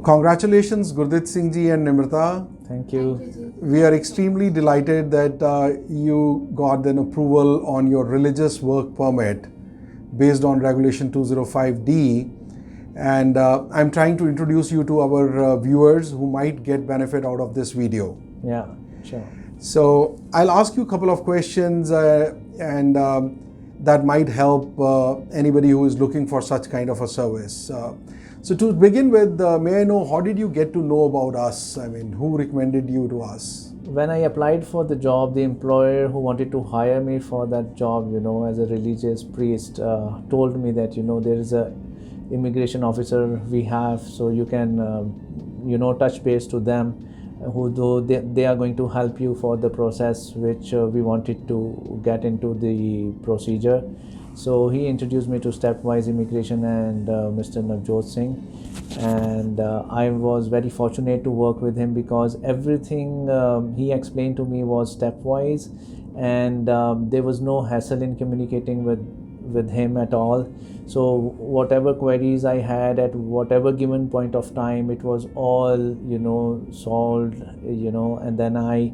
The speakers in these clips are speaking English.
Congratulations, Gurdit Singh ji and Nimrata. Thank you. We are extremely delighted that you got an approval on your religious work permit based on Regulation 205D. And I'm trying to introduce you to our viewers who might get benefit out of this video. Yeah, sure. So I'll ask you a couple of questions and that might help anybody who is looking for such kind of a service. So to begin with, may I know, how did you get to know about us? I mean, who recommended you to us? When I applied for the job, the employer who wanted to hire me for that job, as a religious priest, told me that, there is a immigration officer we have, so you can, touch base to them, they are going to help you for the process which we wanted to get into the procedure. So he introduced me to Stepwise Immigration and Mr. Gurdit Singh, and I was very fortunate to work with him because everything he explained to me was stepwise, and there was no hassle in communicating with him at all. So whatever queries I had at whatever given point of time, it was all solved, and then I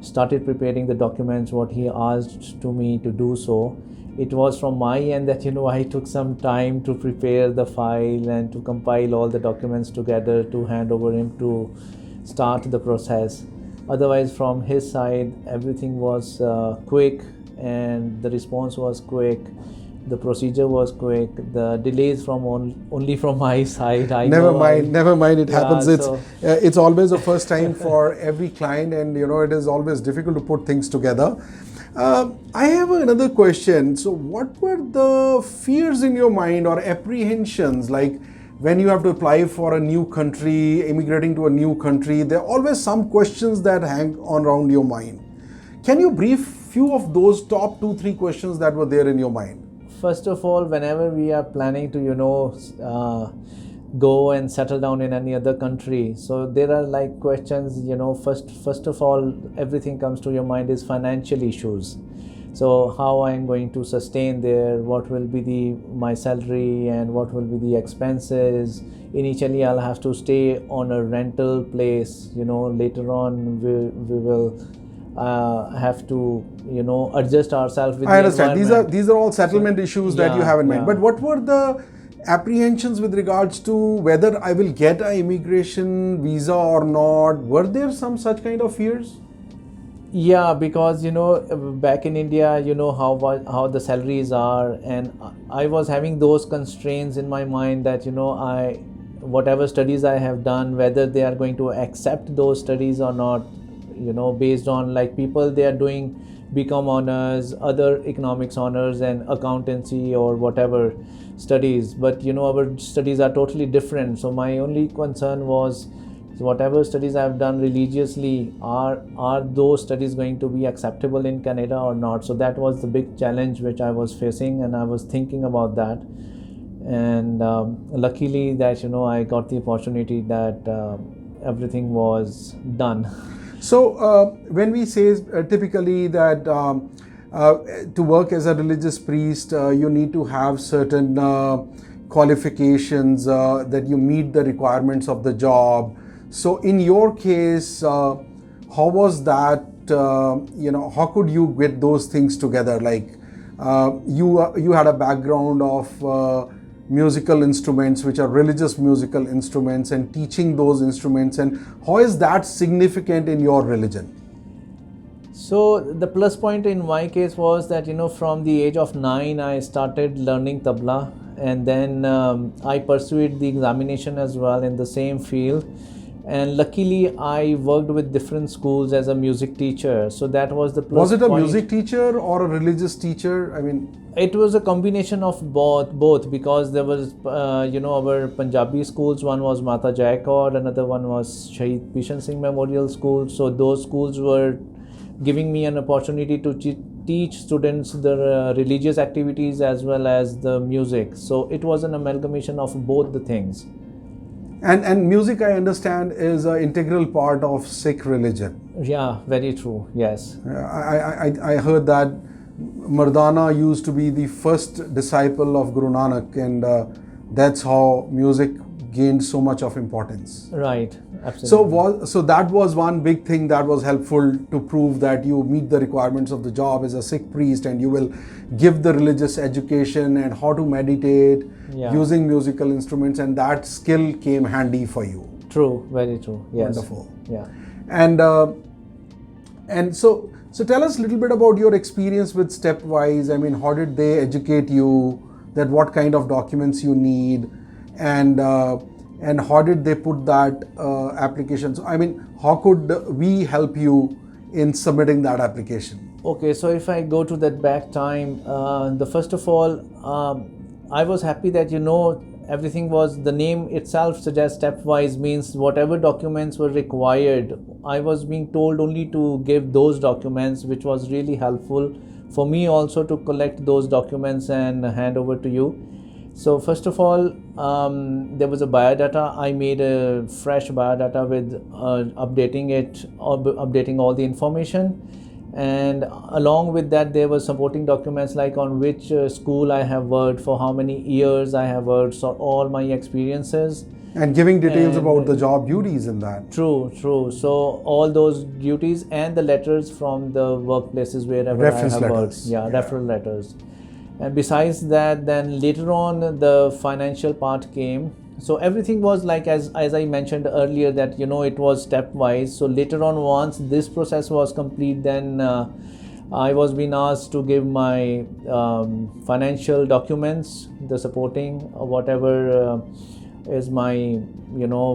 started preparing the documents what he asked to me to do. So it was from my end that I took some time to prepare the file and to compile all the documents together to hand over him to start the process. Otherwise, from his side, everything was quick, and the response was quick. The procedure was quick. The delays only from my side. Never mind. It happens. It's always a first time for every client, and it is always difficult to put things together. I have another question. So what were the fears in your mind or apprehensions, like when you have to apply for a new country, immigrating to a new country? There are always some questions that hang on around your mind. Can you brief few of those top 2-3 questions that were there in your mind? First of all, whenever we are planning to, go and settle down in any other country, so there are like questions, first of all, everything comes to your mind is financial issues. So how I'm going to sustain there, what will be my salary, and what will be the expenses. Initially, I'll have to stay on a rental place, later on we will have to adjust ourselves with I understand. These are all settlement issues that you have in mind. But what were the apprehensions with regards to whether I will get an immigration visa or not? Were there some such kind of fears? Yeah, because back in India, how the salaries are, and I was having those constraints in my mind that whatever studies I have done, whether they are going to accept those studies or not, based on like people, they are doing BCom honors, other economics honors and accountancy or whatever studies, but our studies are totally different. So my only concern was whatever studies I have done religiously, are those studies going to be acceptable in Canada or not? So that was the big challenge which I was facing, and I was thinking about that. And luckily that I got the opportunity that everything was done. So when we say typically that to work as a religious priest, you need to have certain qualifications, that you meet the requirements of the job. So in your case, how was that, how could you get those things together? Like you had a background of musical instruments, which are religious musical instruments, and teaching those instruments, and how is that significant in your religion? So the plus point in my case was that from the age of 9 I started learning tabla, and then I pursued the examination as well in the same field, and luckily I worked with different schools as a music teacher. So that was the plus point. Was it a music teacher or a religious teacher? I mean, it was a combination of both because there was our Punjabi schools. One was Mata Jai Kaur, another one was Shahid Bhushan Singh Memorial School. So those schools were giving me an opportunity to teach students the religious activities as well as the music. So it was an amalgamation of both the things. And music, I understand, is an integral part of Sikh religion. Yeah, very true. Yes. I heard that Mardana used to be the first disciple of Guru Nanak, and that's how music gained so much of importance. Right, absolutely. So that was one big thing that was helpful to prove that you meet the requirements of the job as a Sikh priest, and you will give the religious education and how to meditate using musical instruments, and that skill came handy for you. True, very true. Yes. Wonderful. Yeah. And so tell us a little bit about your experience with Stepwise. I mean, how did they educate you that what kind of documents you need, and how did they put that application? So, I mean, how could we help you in submitting that application? Okay, so if I go to that back time, the first of all, I was happy that everything was, the name itself suggests Stepwise, means whatever documents were required, I was being told only to give those documents, which was really helpful for me also to collect those documents and hand over to you. So first of all, there was a biodata. I made a fresh biodata with updating all the information. And along with that, there were supporting documents like on which school I have worked, for how many years I have worked, so all my experiences. And giving details about the job duties in that. True. So all those duties and the letters from the workplaces wherever Reference I have letters. worked. Yeah, referral letters. And besides that, then later on the financial part came. So everything was like, as I mentioned earlier, that it was stepwise. So later on, once this process was complete, then I was being asked to give my financial documents, the supporting whatever is my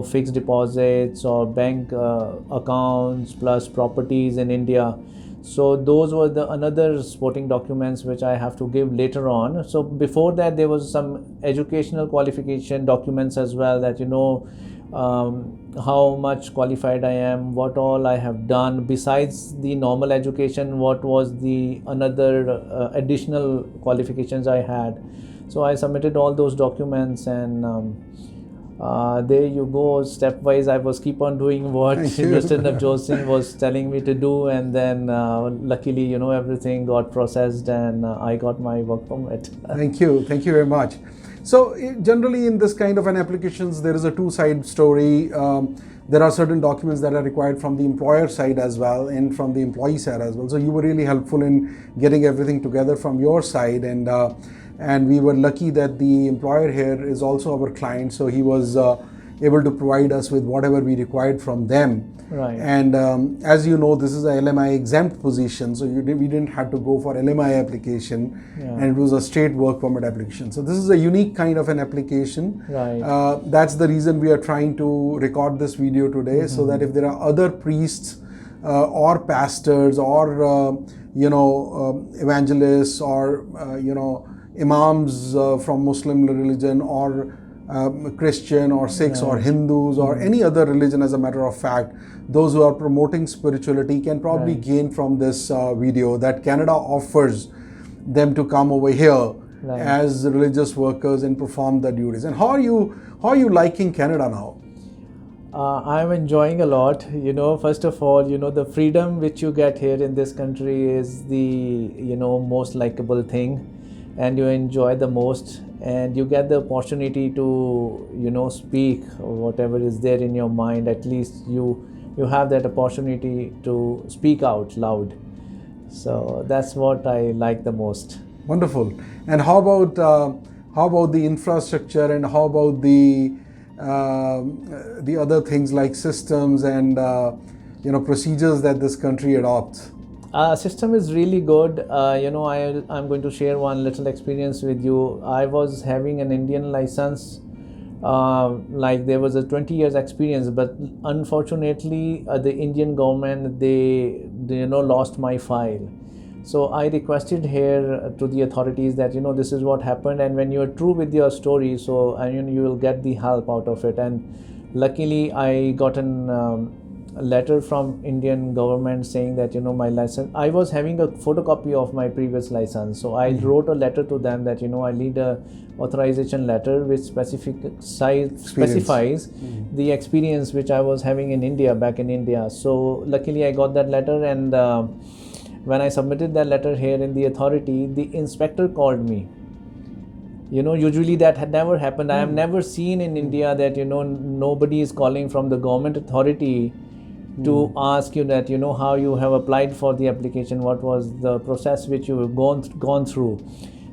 fixed deposits or bank accounts plus properties in India. So those were the another supporting documents which I have to give later on. So before that, there was some educational qualification documents as well, that how much qualified I am, what all I have done besides the normal education, what was the another additional qualifications I had. So I submitted all those documents, and there you go, stepwise. I was keep on doing what Mr. Navjot Singh was telling me to do, and then luckily, everything got processed, and I got my work permit. Thank you very much. So generally in this kind of an applications, there is a two-side story. There are certain documents that are required from the employer side as well, and from the employee side as well. So you were really helpful in getting everything together from your side, and we were lucky that the employer here is also our client, so he was able to provide us with whatever we required from them. Right. And as you know, this is a LMI exempt position, so we didn't have to go for LMI application, and it was a straight work permit application. So this is a unique kind of an application. Right. That's the reason we are trying to record this video today, so that if there are other priests or pastors or evangelists or imams from Muslim religion or Christian or Sikhs or Hindus or any other religion, as a matter of fact, those who are promoting spirituality can probably gain from this video that Canada offers them to come over here as religious workers and perform the duties. And how are you liking Canada now? I'm enjoying a lot. First of all, the freedom which you get here in this country is the most likable thing, and you enjoy the most, and you get the opportunity to speak whatever is there in your mind. At least you have that opportunity to speak out loud. So that's what I like the most. Wonderful. And how about the infrastructure, and how about the other things like systems and procedures that this country adopts? System is really good. I'm going to share one little experience with you. I was having an Indian license, like there was a 20 years experience, but unfortunately the Indian government, they lost my file. So I requested here to the authorities that this is what happened, and when you are true with your story, so you will get the help out of it. And luckily I got a letter from Indian government saying that my license, I was having a photocopy of my previous license, so I wrote a letter to them that I need a authorization letter which specifies the experience which I was having in India, back in India. So luckily I got that letter, and when I submitted that letter here in the authority, the inspector called me Usually that had never happened. I have never seen in India that nobody is calling from the government authority to ask you that how you have applied for the application, what was the process which you have gone through.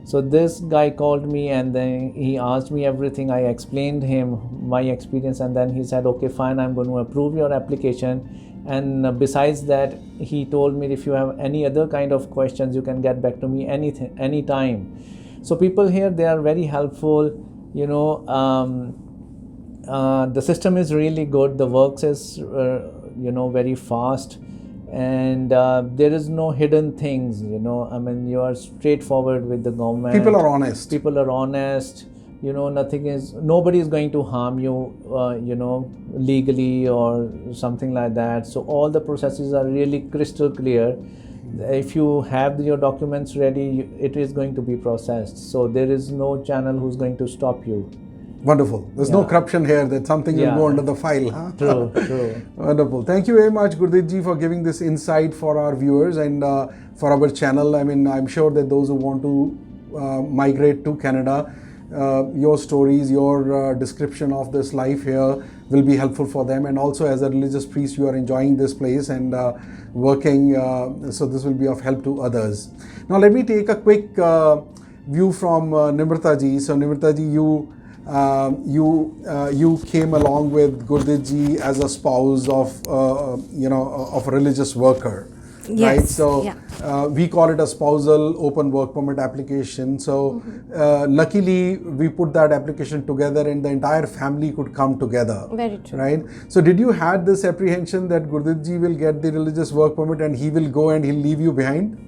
So this guy called me and then he asked me everything. I explained him my experience, and then he said, okay, fine, I'm going to approve your application. And besides that, he told me, if you have any other kind of questions, you can get back to me anytime. So people here, they are very helpful. The system is really good. The works is very fast, and there is no hidden things. You are straightforward with the government. People are honest. Nobody is going to harm you legally or something like that. So all the processes are really crystal clear. If you have your documents ready, it is going to be processed. So there is no channel who's going to stop you. Wonderful. There's no corruption here that something will go under the file. Huh? True. Wonderful. Thank you very much, Gurdit ji, for giving this insight for our viewers and for our channel. I'm sure that those who want to migrate to Canada, your stories, your description of this life here will be helpful for them. And also, as a religious priest, you are enjoying this place and working, so this will be of help to others. Now, let me take a quick view from Nimrata ji. So, Nimrata ji, you came along with Gurdit ji as a spouse of of a religious worker. Yes, right? So we call it a spousal open work permit application. So luckily we put that application together and the entire family could come together. Very true. Right? So did you had this apprehension that Gurdit ji will get the religious work permit and he will go and he'll leave you behind?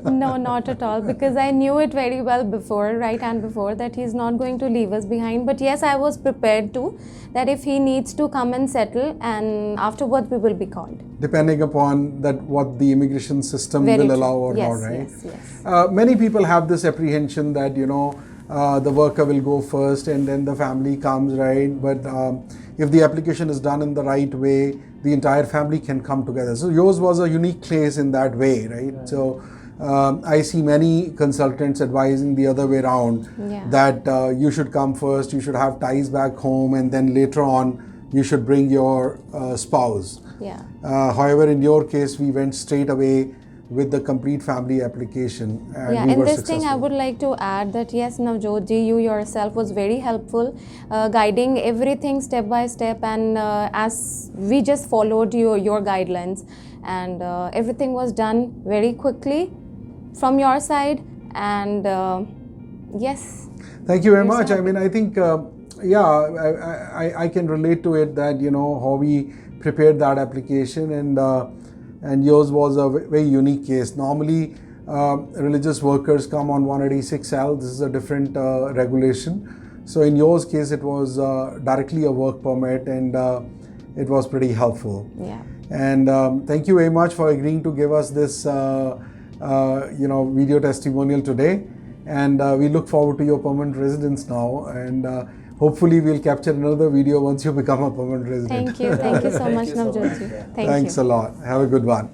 No, not at all, because I knew it very well before that he's not going to leave us behind. But yes, I was prepared to, that if he needs to come and settle, and afterwards we will be called. Depending upon that what the immigration system will allow or not, right? Yes. Many people have this apprehension that, the worker will go first and then the family comes, right? But if the application is done in the right way, the entire family can come together. So yours was a unique case in that way, right? So I see many consultants advising the other way around, that you should come first, you should have ties back home, and then later on you should bring your spouse. However, in your case, we went straight away with the complete family application. And in this thing I would like to add that yes, Navjot ji, you yourself was very helpful, guiding everything step by step, and as we just followed your guidelines, and everything was done very quickly from your side, and yes. Thank you very much. I think I can relate to it, that how we prepared that application, and yours was a very unique case. Normally religious workers come on 186L. This is a different regulation. So in yours case it was directly a work permit, and it was pretty helpful. And thank you very much for agreeing to give us this video testimonial today, and we look forward to your permanent residence now, and hopefully we'll capture another video once you become a permanent resident. Thank you so much, Navjot ji. Thanks a lot. Have a good one.